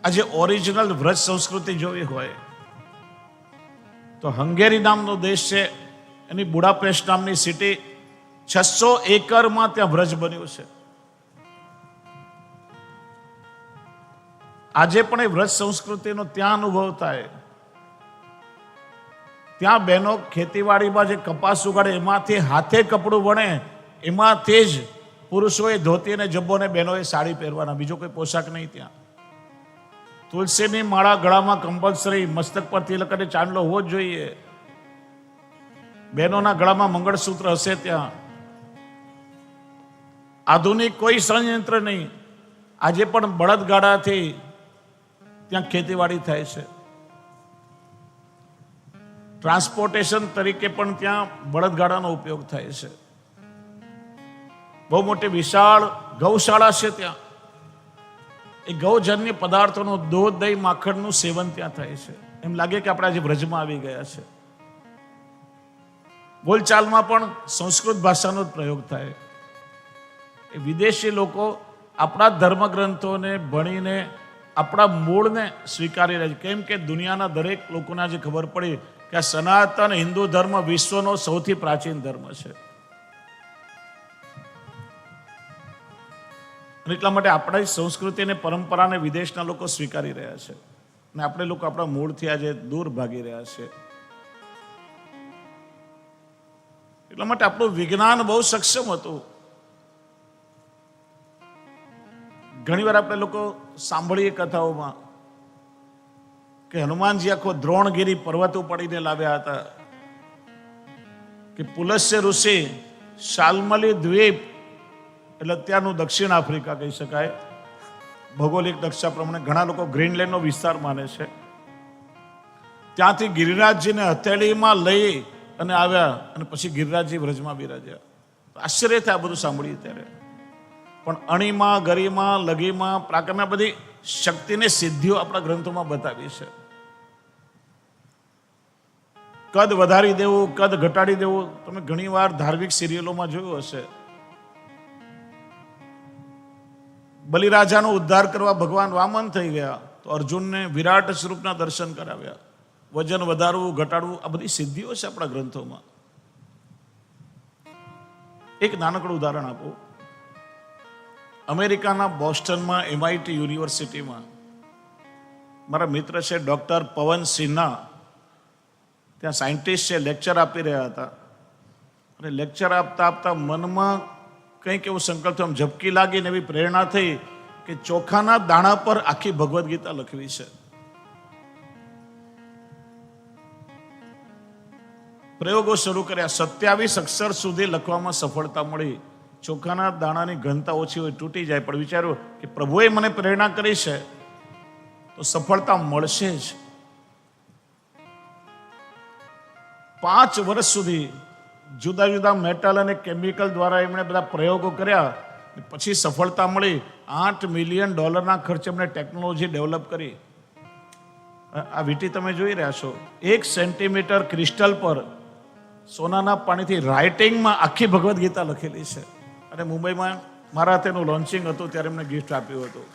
આજે ઓરિજિનલ વ્રજ સંસ્કૃતિ જોવી હોય તો હંગેરી નામનો દેશ છે, એની બુડાપેસ્ટ નામની સિટી, 600 એકરમાં ત્યાં વ્રજ બન્યું છે. આજે પણ એ વ્રજ સંસ્કૃતિનો ત્યાં અનુભવ થાય. ત્યાં બહેનો ખેતીવાડીમાં જે કપાસ ઉગાડે એમાંથી હાથે કપડું વણે, એમાંથી જ પુરુષોએ ધોતી અને જબ્બો ને બહેનોએ સાડી પહેરવાના, બીજો કોઈ પોશાક નહીં. ત્યાં તુલસીની માળા ગળામાં કમ્પલસરી, મસ્તક પર તિલક અને ચાંદલો હોવો જ જોઈએ. બહેનોના ગળામાં મંગળસૂત્ર હશે. ત્યાં આધુનિક કોઈ સંયંત્ર નહીં. આજે પણ બળદગાડાથી ત્યાં ખેતીવાડી થાય છે. ટ્રાન્સપોર્ટેશન તરીકે પણ ત્યાં બળદગાડાનો ઉપયોગ થાય છે. બહુ મોટી વિશાળ ગૌશાળા છે ત્યાં. એ ગૌજન્ય પદાર્થોનો દૂધ, દહીં, માખણનું સેવન ત્યાં થાય છે. એમ લાગે કે આપણે આજે વ્રજમાં આવી ગયા છે. બોલચાલમાં પણ સંસ્કૃત ભાષાનો જ પ્રયોગ થાય. એ વિદેશી લોકો આપણા ધર્મગ્રંથોને ભણીને આપણા મૂળને સ્વીકારી રહ્યા છે. કેમ કે દુનિયાના દરેક લોકોને આજે ખબર પડી કે આ સનાતન હિન્દુ ધર્મ વિશ્વનો સૌથી પ્રાચીન ધર્મ છે. એટલા માટે આપણા સંસ્કૃતિ અને પરંપરાને વિદેશના લોકો સ્વીકારી રહ્યા છે અને આપણે લોકો આપણા મૂળથી આજે દૂર ભાગી રહ્યા છે. એટલા માટે આપણું વિજ્ઞાન બહુ સક્ષમ હતું. ઘણીવાર આપણે લોકો સાંભળીએ કથાઓમાં કે હનુમાનજી આખો દ્રોણગીરી પર્વત ઉપાડીને લાવ્યા હતા, કે પુલસ્ય ઋષિ શાલ્મલી દ્વીપ, એટલે ત્યાંનું દક્ષિણ આફ્રિકા કહી શકાય, ભૌગોલિક નકશા પ્રમાણે ઘણા લોકો ગ્રીનલેન્ડનો વિસ્તાર માને છે, ત્યાંથી ગિરિરાજજીને હથેળીમાં લઈ અને આવ્યા અને પછી ગિરિરાજજી વ્રજમાં બિરાજ્યા. આશ્ચર્ય થાય આ બધું સાંભળીએ ત્યારે. પણ અણીમાં, ગરીમાં, લગીમાં, પ્રાકરમાં બધી શક્તિને સિદ્ધિઓ આપણા ગ્રંથોમાં બતાવી છે. કદ વધારી દેવું, કદ ઘટાડી દેવું, તમે ઘણીવાર ધાર્મિક સિરિયલોમાં જોયું હશે. બલિરાજાનો ઉદ્ધાર કરવા ભગવાન વામન થઈ ગયા તો અર્જુનને વિરાટ સ્વરૂપના દર્શન કરાવ્યા. વજન વધારવું, ઘટાડવું, આ બધી સિદ્ધિઓ છે આપણા ગ્રંથોમાં. એક નાનકડું ઉદાહરણ આપું. અમેરિકાના બોસ્ટનમાં MIT યુનિવર્સિટીમાં મારા મિત્ર છે ડૉક્ટર પવન સિન્હા, ત્યાં સાયન્ટિસ્ટ છે, લેક્ચર આપી રહ્યા હતા. અને લેક્ચર આપતા આપતા મનમાં કંઈક એવું સંકલ્પ થયો, ઝબકી લાગીને એવી પ્રેરણા થઈ કે ચોખાના દાણા પર આખી ભગવદ્ ગીતા લખવી છે. પ્રયોગો શરૂ કર્યા. 27 અક્ષર સુધી લખવામાં સફળતા મળી. ચોખાના દાણાની ઘનતા ઓછી હોય, તૂટી જાય, પણ વિચાર્યું કે પ્રભુએ મને પ્રેરણા કરી છે તો સફળતા મળશે જ. 5 વર્ષ સુધી જુદા જુદા મેટલ અને કેમિકલ દ્વારા એમણે બધા પ્રયોગો કર્યા. પછી સફળતા મળી. $8 મિલિયન ખર્ચે એમણે ટેકનોલોજી ડેવલપ કરી. આ વીંટી તમે જોઈ રહ્યા છો, 1 સેન્ટીમીટર ક્રિસ્ટલ પર સોનાના પાણીથી રાઇટિંગમાં આખી ભગવદ્ ગીતા લખેલી છે. અને મુંબઈમાં મારા તેનું લોન્ચિંગ હતું ત્યારે એમને ગિફ્ટ આપ્યું હતું.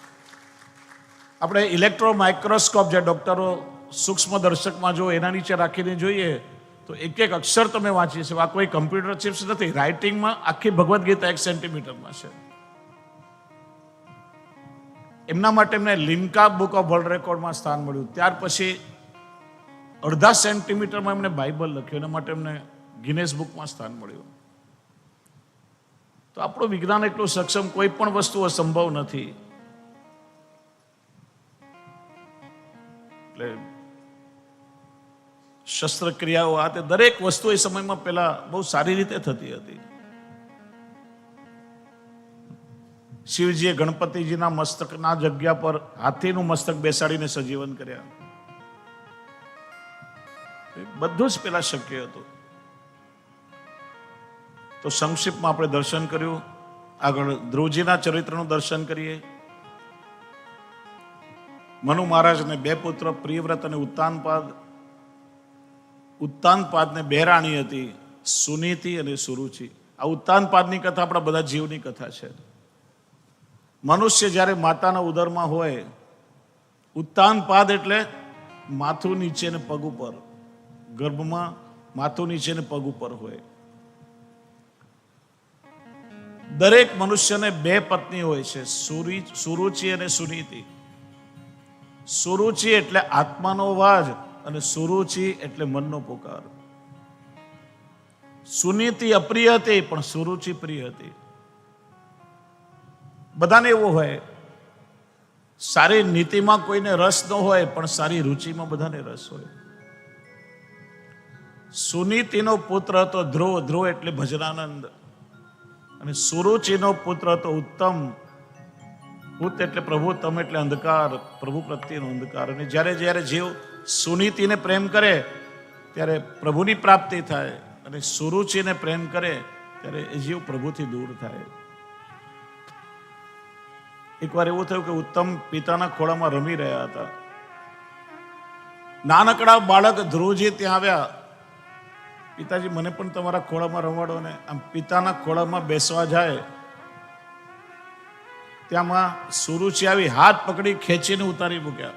આપણે ઇલેક્ટ્રો માઇક્રોસ્કોપ જે ડૉક્ટરો સૂક્ષ્મ દર્શકમાં જો એના નીચે રાખીને જોઈએ તો એક એક અક્ષર તમે વાંચી છે. આ કોઈ કમ્પ્યુટર ચિપ્સ નથી, રાઇટિંગમાં આખી ભગવદ્ ગીતા 1 સેન્ટીમીટરમાં છે. એમના માટે એમને લિમ્કા બુક ઓફ વર્લ્ડ રેકોર્ડમાં સ્થાન મળ્યું. ત્યાર પછી 1/2 સેન્ટીમીટરમાં એમને બાઇબલ લખ્યું, એના માટે એમને ગિનેસ બુકમાં સ્થાન મળ્યું. તો આપણું વિજ્ઞાન એટલું સક્ષમ, કોઈ પણ વસ્તુ અસંભવ નથી. એટલે શસ્ત્રક્રિયાઓ, આ તે દરેક વસ્તુ એ સમયમાં પહેલા બહુ સારી રીતે થતી હતી. શિવજીએ ગણપતિજીના મસ્તકના જગ્યા પર હાથીનું મસ્તક બેસાડીને સજીવન કર્યા. બધું જ પેલા શક્ય હતું. તો સંક્ષિપ્તમાં આપણે દર્શન કર્યું. આગળ ધ્રુવજીના ચરિત્રનું દર્શન કરીએ. મનુ મહારાજને 2 પુત્ર, પ્રિયવ્રત અને ઉત્તાનપાદ. ઉત્તાનપાદને 2 રાણી હતી, સુનીતિ અને સુરુચિ. આ ઉત્તાનપાદની કથા આપણા બધા જીવની કથા છે. મનુષ્ય જ્યારે માતાના ઉદરમાં હોય, ઉત્તાન પાદ એટલે માથું નીચે ને પગ ઉપર, ગર્ભમાં માથું નીચે ને પગ ઉપર હોય. દરેક મનુષ્યને બે પત્ની હોય છે, સુરુચિ અને સુનીતિ. સુરુચિ એટલે આત્માનો અવાજ અને સુરુચિ એટલે મનનો પુકાર. સુનીતિ અપ્રિય હતી પણ સુરુચિ પ્રિય હતી. બધાને એવું હોય, સારી નીતિમાં કોઈને રસ ન હોય પણ સારી રુચિમાં બધાને રસ હોય. સુનીતિનો પુત્ર હતો ધ્રુવ, ધ્રુવ એટલે ભજનાનંદ, અને સુરુચિનો પુત્ર હતો ઉત્તમ. ઉત એટલે પ્રભુ, તમ એટલે અંધકાર, પ્રભુ પ્રત્યેનો અંધકાર. અને જ્યારે જ્યારે જીવ સુનીતિને પ્રેમ કરે ત્યારે પ્રભુની પ્રાપ્તિ થાય, અને સુરુચિને પ્રેમ કરે ત્યારે એ જીવ પ્રભુથી દૂર થાય. એકવાર એવું થયું કે ઉત્તમ પિતાના ખોળામાં રમી રહ્યા હતા. નાનકડા બાળક ધ્રુવજી ત્યાં આવ્યા. પિતાજી, મને પણ તમારા ખોળામાં રમાડો ને. આમ પિતાના ખોળામાં બેસવા જાય, ત્યાંમાં સુરુચિ આવી, હાથ પકડી ખેંચીને ઉતારી મૂક્યા.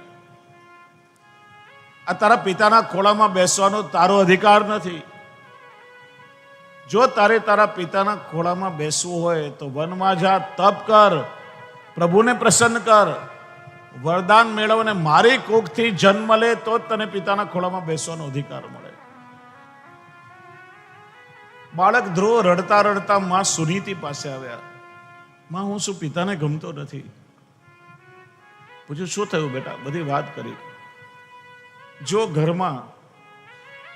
આ તારા પિતાના ખોળામાં બેસવાનો તારો અધિકાર નથી. જો તારે તારા પિતાના ખોળામાં બેસવું હોય તો વનમાં જા, તપ કર, પ્રભુને પ્રસન્ન કર, વરદાન મેળવને મારી કોખથી જન્મ લે તો જ તને પિતાના ખોળામાં બેસવાનો અધિકાર મળે. બાળક ધ્રુવ રડતા રડતા માં સુનીતિ પાસે આવ્યા. માં, હું શું પિતાને ગમતો નથી? પૂછ્યું, શું થયું બેટા? બધી વાત કરી. જો ઘરમાં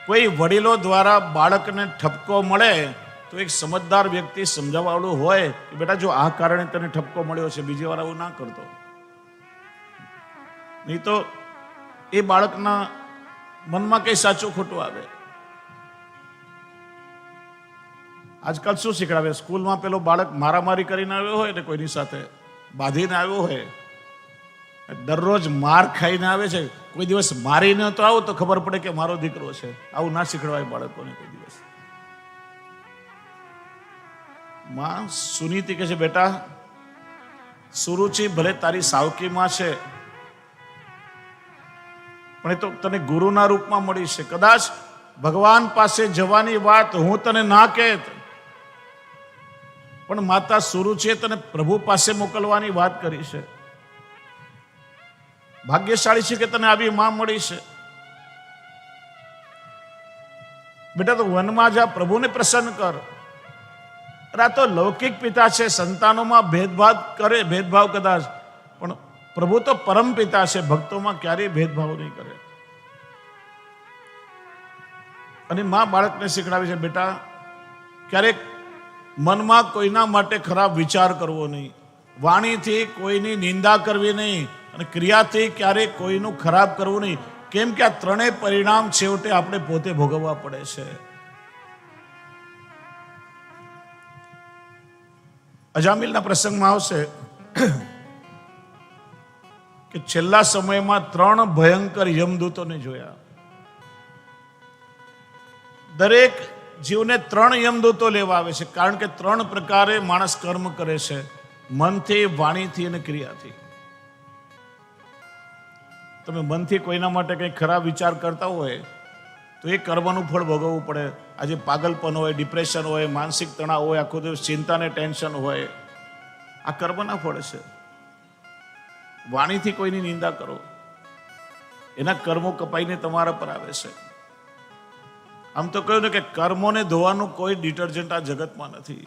કોઈ વડીલો દ્વારા બાળકને ઠપકો મળે તો એક સમજદાર વ્યક્તિ સમજાવવાવાળું હોય કે બેટા જો આ કારણે તને ઠપકો મળ્યો છે, બીજી વાર આવું ના કરતો. નહીં તો એ બાળકના મનમાં કઈ સાચું ખોટું આવે. આજકાલ શું શીખડાવે? સ્કૂલમાં પેલો બાળક મારામારી કરીને આવ્યો હોય ને, કોઈની સાથે બાંધીને આવ્યો હોય, દરરોજ માર ખાઈને આવે છે, કોઈ દિવસ મારીને તો આવો તો ખબર પડે કે મારો દીકરો છે. આવું ના શીખવાય બાળકોને કોઈ દિવસ. માં સુનીતિ કહે છે, બેટા સુરુચિ ભલે તારી સાવકીમાં છે પણ એ તો તને ગુરુના રૂપમાં મળી છે. કદાચ ભગવાન પાસે જવાની વાત હું તને ના કહેત, પણ માતા સુરુચિએ તને પ્રભુ પાસે મોકલવાની વાત કરી છે. ભાગ્યશાળી છે કે તને આવી માં મળી છે. બેટા તો વનમાં જા, પ્રભુને પ્રસન્ન કર. આ તો લૌકિક પિતા છે, સંતાનોમાં ભેદભાવ કરે, ભેદભાવ કદાચ, પણ પ્રભુ તો પરમ પિતા છે, ભક્તોમાં ક્યારેય ભેદભાવ નહીં કરે. અને માં બાળકને શીખડાવે છે, બેટા ક્યારેક મનમાં કોઈના માટે ખરાબ વિચાર કરવો નહીં, વાણીથી કોઈની નિંદા કરવી નહીં, અને ક્રિયાથી ક્યારેક કોઈનું ખરાબ કરવું નહીં. કેમ કે આ ત્રણેય પરિણામ છેવટે આપણે પોતે ભોગવવા પડે છે. અજામિલના પ્રસંગમાં આવશે કે છેલ્લા સમયમાં 3 ભયંકર યમદૂતોને જોયા. દરેક જીવને 3 યમદૂતો લેવા આવે છે, કારણ કે 3 પ્રકારે માણસ કર્મ કરે છે: મનથી, વાણીથી અને ક્રિયાથી. તમે મનથી કોઈના માટે કંઈ ખરાબ વિચાર કરતા હોય તો એ કર્મનું ફળ ભોગવવું પડે. આજે પાગલપન હોય, ડિપ્રેશન હોય, માનસિક તણાવ હોય, આખો દિવસ ચિંતા ને ટેન્શન હોય, આ કર્મના ફળ છે. વાણીથી કોઈની નિંદા કરો, એના કર્મો કપાઈને તમારા પર આવે છે. આમ તો કહ્યું ને કે કર્મોને ધોવાનું કોઈ ડિટર્જન્ટ આ જગતમાં નથી.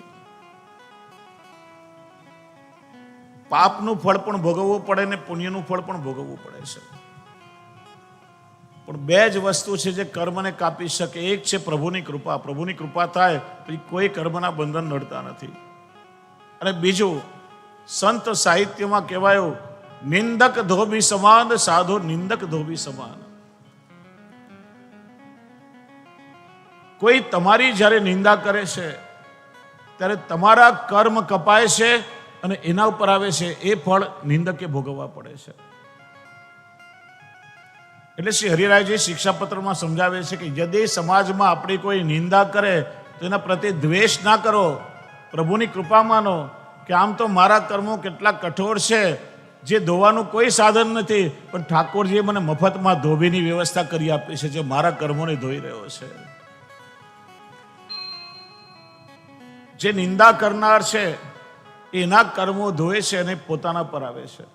પાપનું ફળ પણ ભોગવવું પડે ને પુણ્યનું ફળ પણ ભોગવવું પડે છે. પણ 2 જ વસ્તુ છે જે કર્મને કાપી શકે. એક છે પ્રભુની કૃપા. પ્રભુની કૃપા થાય પછી કોઈ કર્મના બંધન નડતા નથી. અને બીજું, સંત સાહિત્યમાં કહેવાયું, નિંદક ધોબી સમાન, સાધુ નિંદક ધોબી સમાન. કોઈ તમારી જ્યારે નિંદા કરે છે ત્યારે તમારા કર્મ કપાય છે અને એના ઉપર આવે છે એ ફળ નિંદકે ભોગવવા પડે છે. એટલે શ્રી હરિરાયજી શિક્ષાપત્રમાં સમજાવે છે કે યદિ સમાજમાં આપણી કોઈ નિંદા કરે તો એના પ્રત્યે દ્વેષ ના કરો, પ્રભુની કૃપા માનો કે આમ તો મારા કર્મો કેટલા કઠોર છે, જે ધોવાનું કોઈ સાધન નથી, પણ ઠાકોરજીએ મને મફતમાં ધોબીની વ્યવસ્થા કરી આપી છે, જે મારા કર્મોને ધોઈ રહ્યો છે. જે નિંદા કરનાર છે એના કર્મો ધોએ છે અને પોતાના પર આવે છે.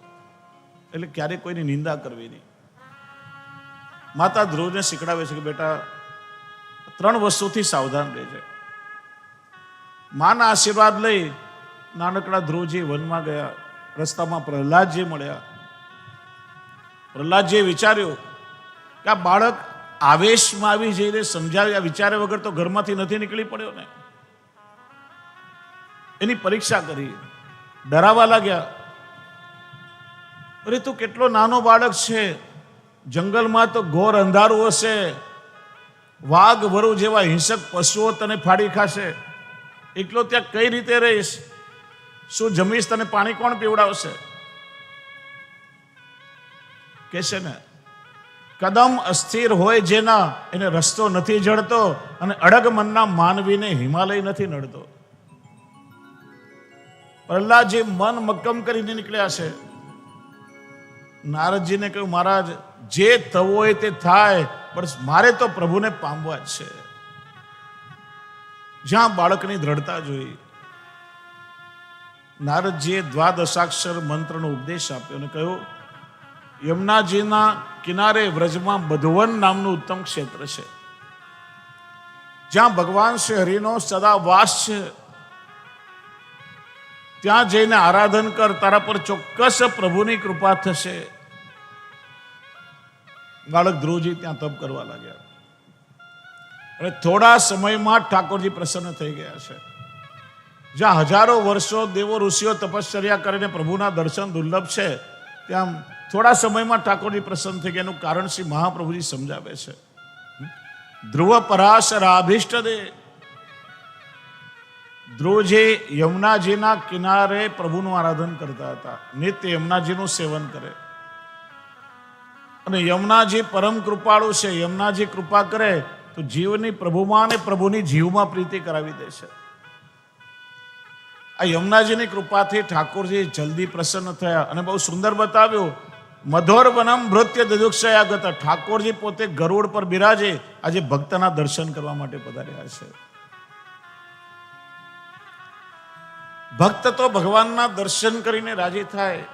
એટલે ક્યારેય કોઈની નિંદા કરવી નહીં. માતા ધ્રુવને શીખડાવે છે કે બેટા 3 વસ્તુથી સાવધાન રહેજે. માના આશીર્વાદ લઈ નાનકડા ધ્રુવજી વનમાં ગયા. રસ્તામાં પ્રહલાદજી મળ્યા. પ્રહલાદજીએ વિચાર્યું કે આ બાળક આવેશમાં આવી જઈને સમજાવ્યા વિચાર્યા વગર તો ઘરમાંથી નથી નીકળી પડ્યો ને. એની પરીક્ષા કરી, ડરાવા લાગ્યા. અરે તું કેટલો નાનો બાળક છે, જંગલમાં તો ઘોર અંધારું હશે, વાઘ વરુ જેવા હિંસક પશુઓ તને ફાડી ખાશે, એકલો ત્યાં કઈ રીતે રહીશ, શું જમીશ, તને પાણી કોણ પીવડાવશે? કે છે ને, કદમ અસ્થિર હોય જેના એને રસ્તો નથી જડતો, અને અડગ મનના માનવીને હિમાલય નથી નડતો. પ્રહલાદજી મન મક્કમ કરીને નીકળ્યા છે. નારદજીને કહ્યું, મહારાજ જે થવું હોય તે થાય, પણ મારે તો પ્રભુને પામવા જ છે. જ્યાં બાળકની દ્રઢતા જોઈ, નારદજીએ દ્વાદશાક્ષર મંત્રનો ઉપદેશ આપ્યો અને કહ્યું, યમુનાજીના કિનારે વ્રજમાં બધુવન નામનું ઉત્તમ ક્ષેત્ર છે, જ્યાં ભગવાન શ્રી હરિનો સદા વાસ છે. ત્યાં જઈને આરાધન કર, તારા પર ચોક્કસ પ્રભુની કૃપા થશે. બાળક ધ્રુવજી ત્યાં તપ કરવા લાગ્યા અને થોડા સમયમાં ઠાકોરજી પ્રસન્ન થઈ ગયા છે. જ્યાં હજારો વર્ષો દેવો ઋષિઓ તપશ્ચર્યા કરીને પ્રભુના દર્શન દુર્લભ છે, ત્યાં થોડા સમયમાં ઠાકોરજી પ્રસન્ન થઈ ગયા. એનું કારણ શ્રી મહાપ્રભુજી સમજાવે છે. ધ્રુવ પરાશર આભિષ્ટ દે. ધ્રુવજી યમુનાજીના કિનારે પ્રભુનું આરાધન કરતા હતા. નિત્ય યમુનાજીનું સેવન કરે. અને યમુનાજી પરમ કૃપાળુ છે. યમુનાજી કૃપા કરે તો જીવની પ્રભુમાં અને પ્રભુની જીવમાં પ્રીતિ કરાવી દે છે. આ યમુનાજીની કૃપાથી ઠાકોરજી જલ્દી પ્રસન્ન થયા અને બહુ સુંદર બતાવ્યું. મધોર વનમ ભૃત્ય દદુક્ષયાગત. ઠાકોરજી પોતે ગરુડ પર બિરાજે આજે ભક્તના દર્શન કરવા માટે પધાર્યા છે. ભક્ત તો ભગવાનના દર્શન કરીને રાજી થાય,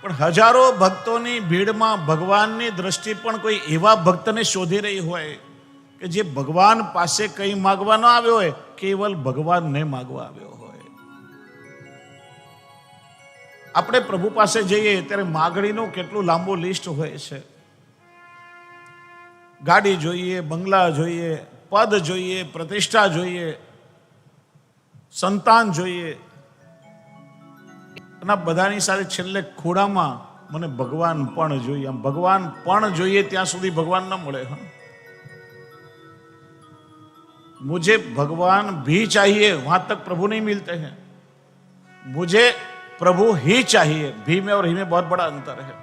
પણ હજારો ભક્તોની ભીડમાં ભગવાનની દ્રષ્ટિ પણ કોઈ એવા ભક્તને શોધી રહી હોય કે જે ભગવાન પાસે કંઈ માગવા ન આવ્યો હોય, કેવલ ભગવાનને માગવા આવ્યો હોય. આપણે પ્રભુ પાસે જઈએ ત્યારે માગણીનું કેટલું લાંબુ લિસ્ટ હોય છે. ગાડી જોઈએ, બંગલા જોઈએ, પદ જોઈએ, પ્રતિષ્ઠા જોઈએ, સંતાન જોઈએ, અને બધાની સાથે છેલ્લે ખોડામાં મને ભગવાન પણ જોઈએ. આમ ભગવાન પણ જોઈએ ત્યાં સુધી ભગવાન ન મળે. मुझे भगवान भी चाहिए वहां तक प्रभु नहीं मिलते हैं. मुझे प्रभु ही चाहिए. भी में और ही में बहुत बड़ा अंतर है.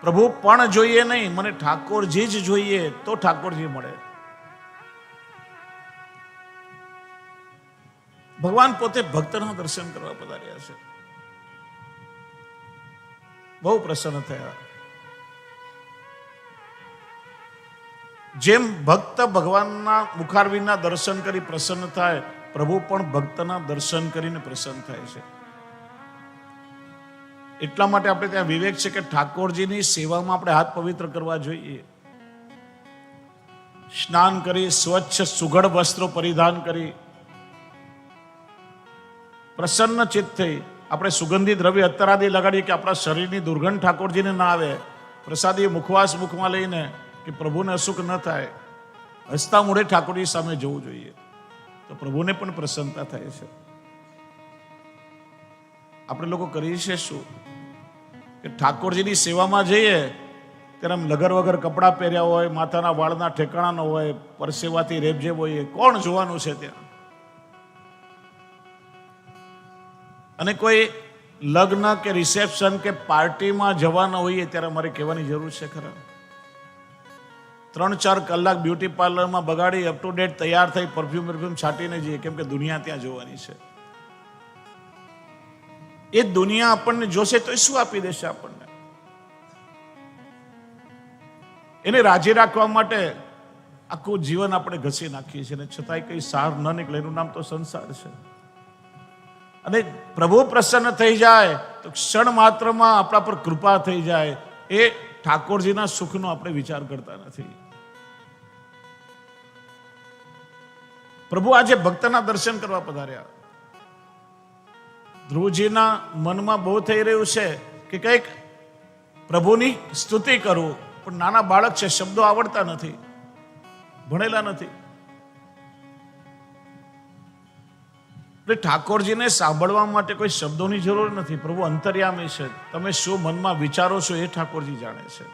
प्रभु पण જોઈએ નહીં, મને ઠાકોરજી જ જોઈએ તો ઠાકોરજી મળે. ભગવાન પોતે ભક્તના દર્શન કરવા પધાર્યા છે. બહુ પ્રસન્ન થયા. જેમ ભક્ત ભગવાનના મુખારવિંદના દર્શન કરી પ્રસન્ન થાય, પ્રભુ પણ ભક્તના દર્શન કરીને પ્રસન્ન થાય છે. એટલા માટે આપણે ત્યાં વિવેક છે કે ઠાકોરજીની સેવામાં આપણે હાથ પવિત્ર કરવા જોઈએ. સ્નાન કરી, સ્વચ્છ સુઘડ વસ્ત્રો પરિધાન કરી, પ્રસન્ન ચિત્ત થઈ આપણે સુગંધી દ્રવ્ય અત્તરાદી લગાડીએ કે આપણા શરીરની દુર્ગંધ ઠાકોરજીને ના આવે. પ્રસાદી મુખવાસ મુખમાં લઈને કે પ્રભુને અસુખ ન થાય, હસતા મોઢે ઠાકોરજી સામે જવું જોઈએ, તો પ્રભુને પણ પ્રસન્નતા થાય છે. આપણે લોકો કરીએ છીએ શું કે ઠાકોરજીની સેવામાં જઈએ ત્યારે આમ લગર વગર કપડાં પહેર્યા હોય, માથાના વાળના ઠેકાણા ન હોય, પરસેવાથી રેબજેબ હોય, કોણ જોવાનું છે ત્યાં? અને કોઈ લગ્ન કે રિસેપ્શન કે પાર્ટીમાં જવાના હોઈએ ત્યારે અમારે કહેવાની જરૂર છે ખરા? 3-4 કલાક બ્યુટી પાર્લરમાં બગાડી અપ ટુ ડેટ તૈયાર થઈ પરફ્યુમ છાંટીને જઈએ, કેમ કે દુનિયા ત્યાં જોવાની છે. એ દુનિયા આપણને જોશે તો શું આપી દેશે આપણને? એને રાજી રાખવા માટે આખું જીવન આપણે ઘસી નાખીએ છીએ, છતાંય કઈ સાર ન નીકળે. એનું નામ તો સંસાર છે. અને પ્રભુ પ્રસન્ન થઈ જાય તો ક્ષણ માત્રમાં આપણા પર કૃપા થઈ જાય. એ ઠાકોરજીના સુખનો આપણે વિચાર કરતા નથી. પ્રભુ આજે ભક્તના દર્શન કરવા પધાર્યા. ધ્રુવજીના મનમાં બહુ થઈ રહ્યું છે કે કંઈક પ્રભુની સ્તુતિ કરું, પણ નાના બાળક છે, શબ્દો આવડતા નથી, ભણેલા નથી. એટલે ઠાકોરજીને સાંભળવા માટે કોઈ શબ્દોની જરૂર નથી. પ્રભુ અંતર્યામી છે. તમે શું મનમાં વિચારો છો એ ઠાકોરજી જાણે છે.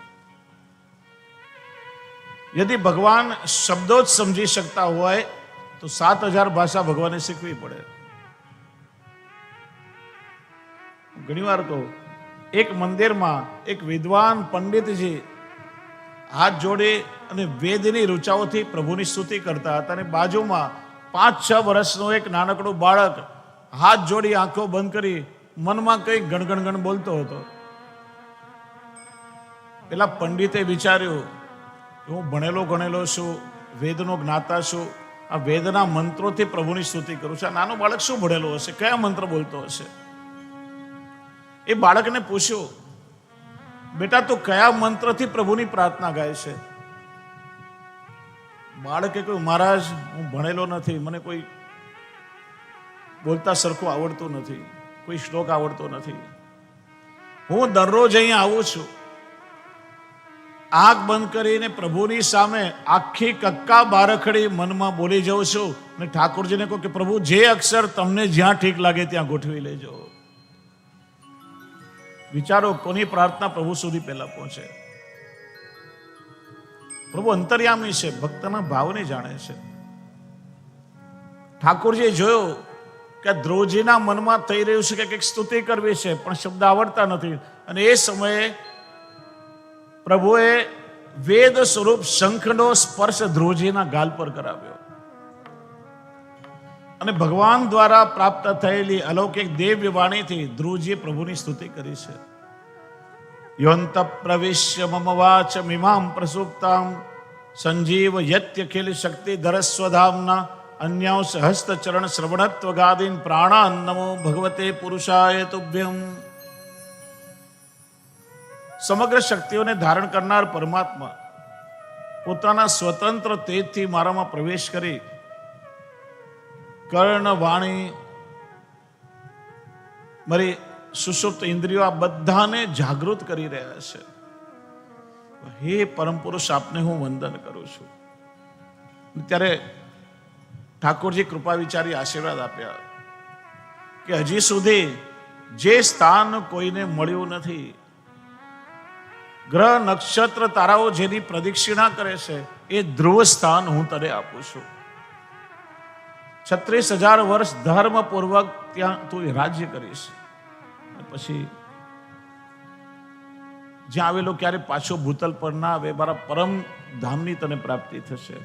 યદિ ભગવાન શબ્દો જ સમજી શકતા હોય તો 7000 ભાષા ભગવાને શીખવી પડે. ઘણી વાર કહું, એક મંદિરમાં એક વિદ્વાન પંડિતજી હાથ જોડી અને વેદની રૂચાઓથી પ્રભુની સ્તુતિ કરતા હતા, અને બાજુમાં 5-6 વર્ષનો એક નાનકડું બાળક હાથ જોડી આંખો બંધ કરી મનમાં કંઈક ગણગણ બોલતો હતો. પેલા પંડિતે વિચાર્યું કે હું ભણેલો ગણેલો છું, વેદનો જ્ઞાતા છું, આ વેદના મંત્રોથી પ્રભુની સ્તુતિ કરું છું. આ નાનો બાળક શું ભણેલો હશે, કયા મંત્ર બોલતો હશે? એ બાળકને પૂછ્યું, બેટા તું કયા મંત્રથી પ્રભુની પ્રાર્થના ગાય છે? બાળકે કહ્યું, મહારાજ હું ભણેલો નથી, મને કોઈ બોલતા સરખું આવડતું નથી, કોઈ શ્લોક આવડતો નથી. હું દરરોજ અહીંયા આવું છું, આંખ બંધ કરીને પ્રભુની સામે આખી કક્કા બારખડી મનમાં બોલી જાઉં છું, અને ઠાકોરજીને કહું કે પ્રભુ જે અક્ષર તમને જ્યાં ઠીક લાગે ત્યાં ગોઠવી લેજો. વિચારો કોની પ્રાર્થના પ્રભુ સુધી પહેલા પહોંચે. પ્રભુ અંતર્યામી છે, ભક્તના ભાવને જાણે છે. ઠાકોરજીએ જોયું કે ધ્રુવજીના મનમાં થઈ રહ્યું છે કે કંઈક સ્તુતિ કરવી છે, પણ શબ્દ આવડતા નથી. અને એ સમયે પ્રભુએ વેદ સ્વરૂપ શંખનો સ્પર્શ ધ્રુવજીના ગાલ પર કરાવ્યો, અને ભગવાન દ્વારા પ્રાપ્ત થયેલી અલૌકિક દિવ્ય વાણીથી ધ્રુવજીએ પ્રભુની સ્તુતિ કરી છે. યોંત પ્રવિશ્ય મમ વાચ મિમામ પ્રસુપ્તામ સંજીવ યત્યખિલ શક્તિ ધરસ્વધામના અન્યાંશ હસ્ત ચરણ શ્રવણત્વ ગાદીન પ્રાણાન નમો ભગવતે પુરુષાય તુભ્યમ. સમગ્ર શક્તિઓને ધારણ કરનાર પરમાત્મા પોતાના સ્વતંત્ર તેજથી મારામાં પ્રવેશ કરી કર્ણ, વાણી, મારી સુષુપ્ત ઇન્દ્રિયો આ બધાને જાગૃત કરી રહ્યા છે. હે પરમ પુરુષ, આપને હું વંદન કરું છું. ત્યારે ઠાકોરજી કૃપા વિચારી આશીર્વાદ આપ્યા કે હજી સુધી જે સ્થાન કોઈને મળ્યું નથી, ગ્રહ નક્ષત્ર તારાઓ જેની પ્રદક્ષિણા કરે છે, એ ધ્રુવ સ્થાન હું તને આપું છું. 36,000 વર્ષ ધર્મપૂર્વક ત્યાં તું રાજ્ય કરીશ. પછી જ્યાં આવેલો ક્યારે પાછો ભૂતલ પર ના આવે, મારા પરમ ધામની તને પ્રાપ્તિ થશે.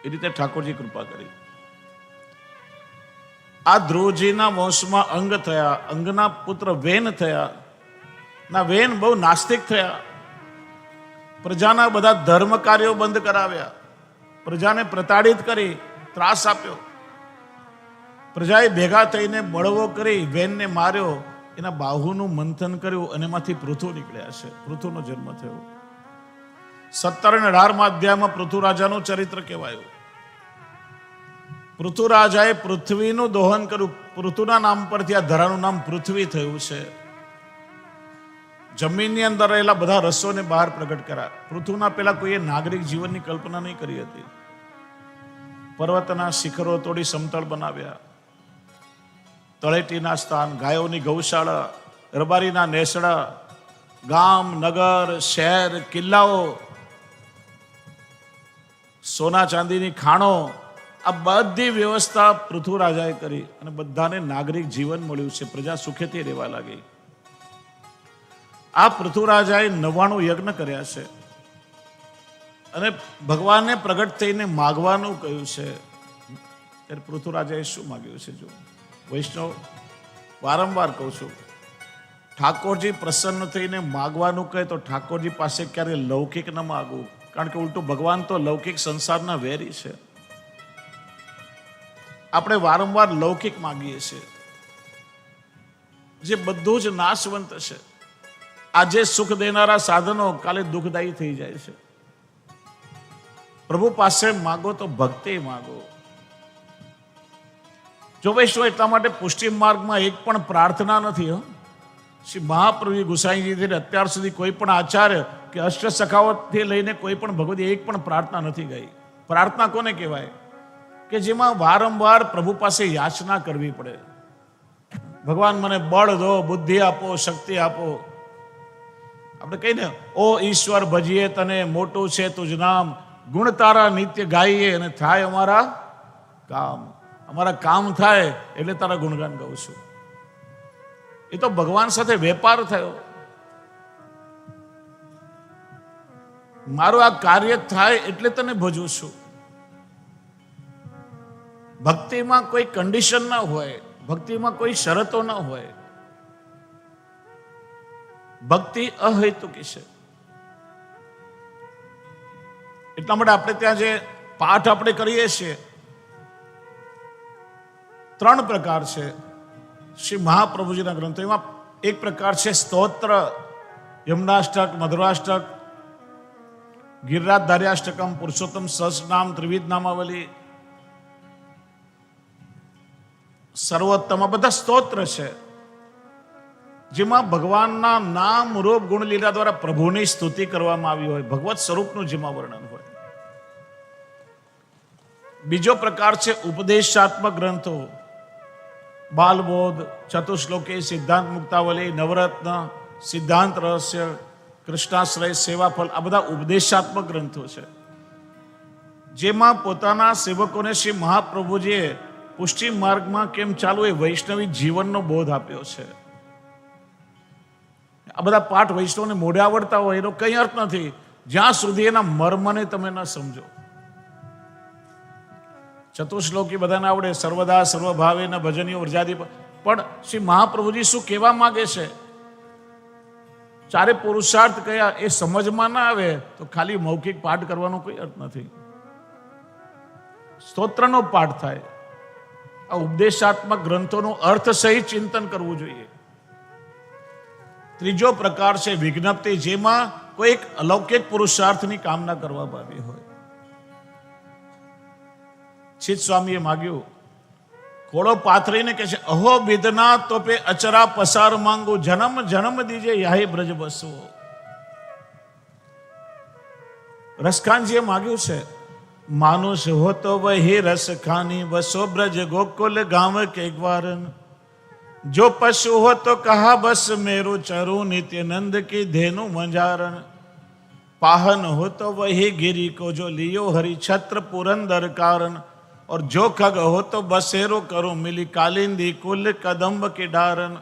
એ રીતે ઠાકોરજી કૃપા કરી. આ ધ્રુવજીના વંશમાં અંગ થયા, અંગના પુત્ર વેન થયા. ના વેન બહુ નાસ્તિક થયા, પ્રજાના બધા ધર્મ કાર્યો બંધ કરાવ્યા, પ્રજાને પ્રતાડિત કરી, ત્રાસ આપ્યો. પ્રજાએ ભેગા થઈને બળવો કરી વેનને માર્યો, એના બાહુનું મંથન કર્યું અને એમાંથી પૃથુ નીકળ્યા છે. પૃથુનો જન્મ થયો. 17 અને 18મા અધ્યાયમાં પૃથુ રાજાનું ચરિત્ર કહેવાયું. પૃથુ રાજાએ પૃથ્વીનું દોહન કર્યું. પૃથુના નામ પરથી આ ધરાનું નામ પૃથ્વી થયું છે. જમીનની અંદર રહેલા બધા રસોને બહાર પ્રગટ કર્યા. પૃથુના પહેલા કોઈએ નાગરિક જીવનની કલ્પના નહીં કરી હતી. પર્વતના શિખરો તોડી સમતળ બનાવ્યા, તળેટીના સ્થાન, ગાયોની ગૌશાળા, રબારીના નેસડા, ગામ, નગર, શહેર, કિલ્લાઓ, સોના ચાંદીની ખાણો, આ બધી વ્યવસ્થા પૃથુ રાજાએ કરી અને બધાને નાગરિક જીવન મળ્યું છે. પ્રજા સુખેથી રહેવા લાગી. આ પૃથુ રાજાએ 99 યજ્ઞ કર્યા છે અને ભગવાનને પ્રગટ થઈને માગવાનું કહ્યું છે. ત્યારે પૃથુ રાજાએ શું માગ્યું છે? જો વૈષ્ણવ વારંવાર કહું છું, ઠાકોરજી પ્રસન્ન થઈને માગવાનું કહે તો ઠાકોરજી પાસે ક્યારે લૌકિક ન માગવું, કારણ કે ઉલટું ભગવાન તો લૌકિક સંસારના વેરી છે. આપણે વારંવાર લૌકિક માગીએ છીએ, જે બધું જ નાશવંત છે. આજે સુખ દેનારા સાધનો કાલે દુઃખદાયી થઈ જાય છે. પ્રભુ પાસે માગો તો ભક્તિ માગો. જો વૈષ્ણવ એટલા માટે પુષ્ટિ માર્ગમાં એક પણ પ્રાર્થના નથી. શ્રી મહાપ્રભુ ગુસાઈજીથી અત્યાર સુધી કોઈ પણ આચાર્ય કે અષ્ટ સખાવતથી લઈને કોઈ પણ ભગવતી એક પણ પ્રાર્થના નથી ગઈ. પ્રાર્થના કોને કહેવાય? કે જેમાં વારંવાર પ્રભુ પાસે યાચના કરવી પડે. ભગવાન મને બળ દો, બુદ્ધિ આપો, શક્તિ આપો. આપણે કહીને ઓ ઈશ્વર ભજીએ તને, મોટું છે તુજ નામ, ગુણ તારા નિત્ય ગાઈએ અને થાય અમારા કામ. અમારા કામ થાય એટલે તારા ગુણગાન ગાઉં છું. એ તો ભગવાન સાથે વેપાર થયો. મારું આ કાર્ય થાય એટલે તને ભજું છું. ભક્તિમાં કોઈ કન્ડિશન ના હોય, ભક્તિમાં કોઈ શરતો ના હોય. ભક્તિ અહેતુકી છે. એટલા માટે આપણે ત્યાં જે પાઠ આપણે કરીએ છીએ 3 પ્રકાર છે શ્રી મહાપ્રભુજીના ગ્રંથો. એમાં એક પ્રકાર છે સ્તોત્ર, યમનાષ્ટક, મધુરાષ્ટક, ગિરિરાજધાર્યાષ્ટકમ, પુરુષોત્તમ સહસ્રનામ, ત્રિવિધ નામાવલી, સર્વોત્તમ. આ બધા સ્તોત્ર છે જેમાં ભગવાનના નામ, રૂપ, ગુણ, લીલા દ્વારા પ્રભુની સ્તુતિ કરવામાં આવી હોય, ભગવત સ્વરૂપનું જેમાં વર્ણન હોય. બીજો પ્રકાર છે ઉપદેશાત્મક ગ્રંથો, બાલબોધ, ચતુશ્લોકી, સિદ્ધાંત મુક્તાવલી, નવરત્ન, સિદ્ધાંત રહસ્ય, કૃષ્ણાશ્રય, સેવાફલ. આ બધા ઉપદેશાત્મક ગ્રંથો છે જેમાં પોતાના સેવકોને શ્રી મહાપ્રભુજીએ પુષ્ટિ માર્ગમાં કેમ ચાલુ એ વૈષ્ણવી જીવનનો બોધ આપ્યો છે. આ બધા પાઠ વૈષ્ણવને મોઢે આવડતા હોય એનો કંઈ અર્થ નથી જ્યાં સુધી એના મર્મને તમે ન સમજો. ચતુશ્લોકી બધાને આવડે, સર્વદા સર્વભાવે ન ભજનીય વ્રજાદી, પણ શ્રી મહાપ્રભુજી શું કહેવા માંગે છે, 4 પુરુષાર્થ કયા એ સમજમાં ના આવે તો ખાલી મૌખિક પાઠ કરવાનો કોઈ અર્થ નથી. સ્તોત્રનો પાઠ થાય. આ ઉપદેશાત્મક ગ્રંથોનું અર્થ સહિત ચિંતન કરવું જોઈએ. ત્રીજો પ્રકાર છે વિજ્ઞપ્તિ, જેમાં કોઈ એક અલૌકિક પુરુષાર્થની કામના કરવામાં આવી હોય. ચિત સ્વામીએ માગ્યું, ખોળો પાથરીને કહે છે, અહો બિદના તોપે અચરા પસાર માંગુ, જન્મ જન્મ દીજે યાહી બ્રજ બસો. રસખાનજીએ માગ્યું છે, માનુષ હો તો વહી રસ ખાની, બસો બ્રજ ગોકુલ ગામ કે ગ્વારન. જો પશુ હો તો કહા બસ મેરું ચરુ, નિત્યાનંદ કી ધેनु મંજારણ. पाहन हो तो वही गिरी को जो लियो हरि छत्र पुरंदर कारण, और जो खग हो तो बसेरो करो मिली कालिंदी कुल कदम्ब के डारन.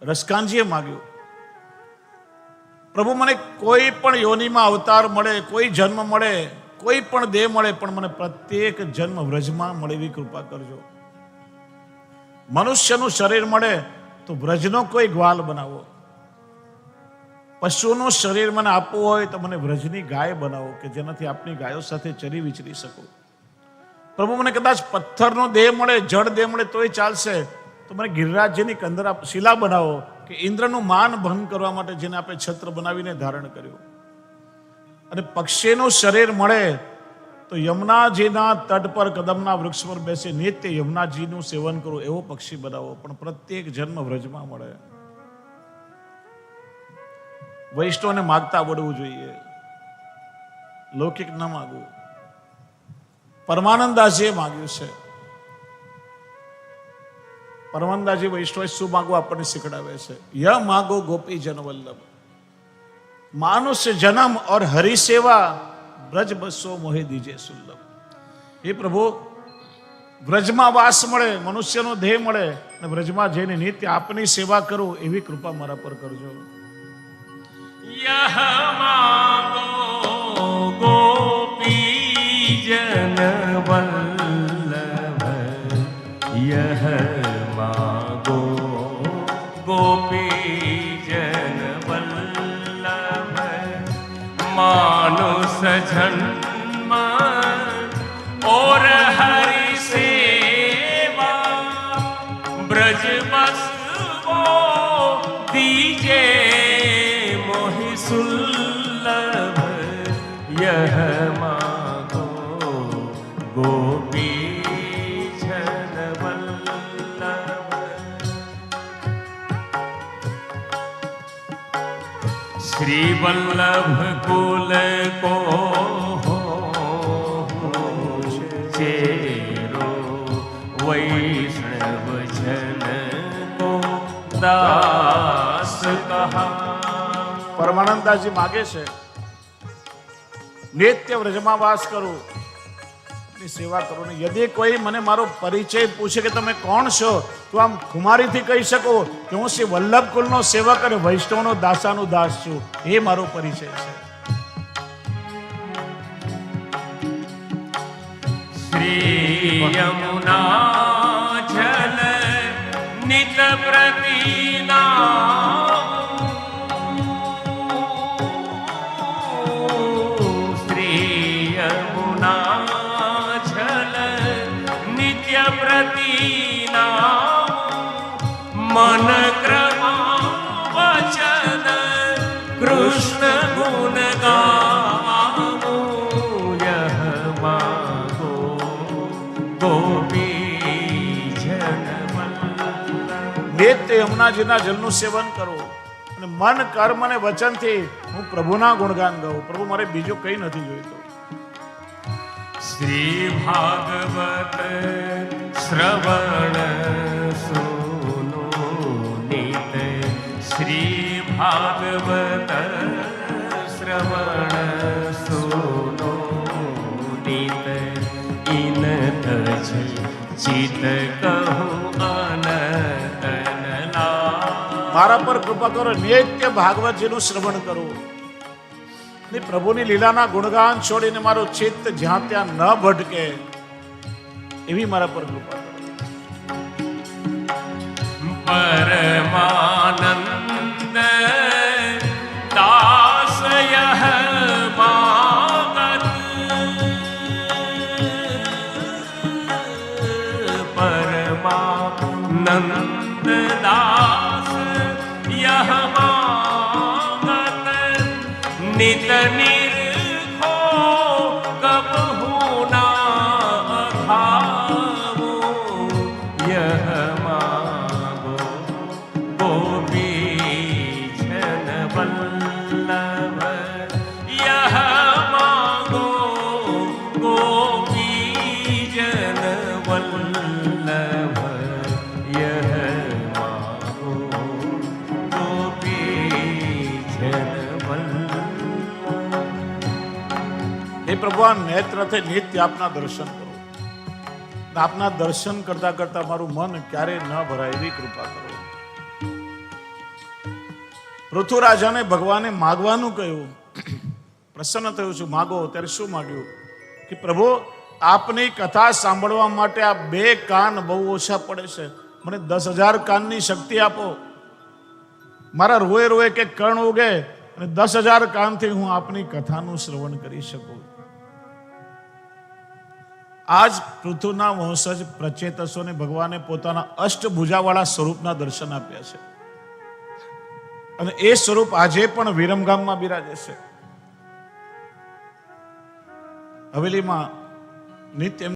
રસકાનજીએ માગ્યું, પ્રભુ મને કોઈ પણ યોનિમાં અવતાર મળે, કોઈ જન્મ મળે, કોઈ પણ દેહ મળે, પણ મને પ્રત્યેક જન્મ વ્રજમાં મળે એવી કૃપા કરજો. મનુષ્યનું શરીર મળે તો વ્રજનો કોઈ ગ્વાલ બનાવો. પશુનું શરીર મને આપવું હોય તો મને વ્રજની ગાય બનાવો કે જેનાથી આપની ગાયો સાથે ચરી વિચરી શકું. પ્રભુ મને કદાચ પથ્થરનો દેહ મળે, જળ દેહ મળે તોય ચાલશે, તો મને ગિરિરાજજીની કંદરા શિલા બનાવો કે ઇન્દ્રનું માન ભંગ કરવા માટે જેને આપણે છત્ર બનાવીને ધારણ કર્યું. અને પક્ષીનું શરીર મળે તો યમુનાજીના તટ પર કદમના વૃક્ષ પર બેસી નિત્ય યમુનાજીનું સેવન કરું એવો પક્ષી બનાવો, પણ પ્રત્યેક જન્મ વ્રજમાં મળે. વૈષ્ણવને માગતા આવડવું જોઈએ, લૌકિક ન માગવું. પરમાનંદાજીએ માગ્યું છે. પરમાનંદાજી વૈષ્ણવ શું માગવું આપણને શીખડાવે છે. ય માગો ગોપી જન વલ્લભ, માનુષ્ય જન્મ और हरि सेवा ब्रज बसो मोहे दीजे सुलभ. हे प्रभु, વ્રજમાં વાસ મળે, મનુષ્યનો દેહ મળે અને વ્રજમાં જઈને નિત્ય આપની સેવા કરું એવી કૃપા મારા પર કરજો. यह मांगो गोपी जन वल्लभ, यह मांगो जन्म और हरि सेवा ब्रज बस वो दीजे मोहि सुल्लभ यह मागो गोपी जन वल्लभ। श्री वल्लभ कुल को चेरो वैष्णव जन को दास कहा। પરમાનંદાસજી માગે છે નિત્ય વ્રજમાં વાસ કરું, ની સેવા કરું ને યદિ કોઈ મને મારો પરિચય પૂછે કે તમે કોણ છો, તો આમ ખુમારીથી કહી શકો કે હું શ્રી વલ્લભ કુલનો સેવક અને વૈષ્ણવનો દાસાનો દાસ છું. એ મારો પરિચય છે. श्री यमुना जल नित प्रतीना श्री यमुना जल नित्य प्रतीना मन क्रमा वचन कृष्ण गुण गावो यह मागो ગોપી જન વલ્લભ। નિત્ય યમુનાજીના જલનું સેવન કરવું અને મન કર્મ અને વચનથી હું પ્રભુના ગુણગાન ગાઉં. પ્રભુ મારે બીજું કંઈ નથી જોઈતું. શ્રી ભાગવત શ્રવણ સુનો નિત શ્રી ભાગવત શ્રવણ સુનો નિત ઇન તજ ચિત કહું અનતનલા। મારા પર કૃપા કરો, નિત્ય ભાગવતજીનું શ્રવણ કરું ને પ્રભુની લીલાના ગુણગાન છોડીને મારું ચિત્ત જ્યાં ત્યાં ન ભટકે એવી મારા પર કૃપા કરો. પરમાનંદ દાસ યહ માગત પરમાનંદ દાસ યહ માગત નિત નિરખો કબહુ ના ખાવો યહ માગો ગોપી જન વલ્લભ યહ માગો ગોપી જન વલ્લભ યહ માગો ગોપી જન વલ્લભ। હે પ્રભુ, આ નેત્રથી નિત્ય આપના દર્શન કરો. આપના દર્શન કરતા કરતા મારું મન ક્યારેય ન ભરાય એવી કૃપા કરો. પૃથ્વીરાજાને ભગવાને માગવાનું કહ્યું, પ્રસન્ન થયું છું, માગો. ત્યારે શું માગ્યું કે પ્રભુ, આપની કથા સાંભળવા માટે આ 2 કાન બહુ ઓછા પડે છે, મને 10,000 કાનની શક્તિ આપો. મારા રોએ રોએ કે કર્ણ ઉગે અને 10,000 કાનથી હું આપની કથાનું શ્રવણ કરી શકું. આજ પૃથ્વીના વંશજ પ્રચેતસોને ભગવાને પોતાના અષ્ટભુજાવાળા સ્વરૂપના દર્શન આપ્યા છે અને એ સ્વરૂપ આજે પણ વિરમગામમાં બિરાજે છે. હવેલીમાં નિત્ય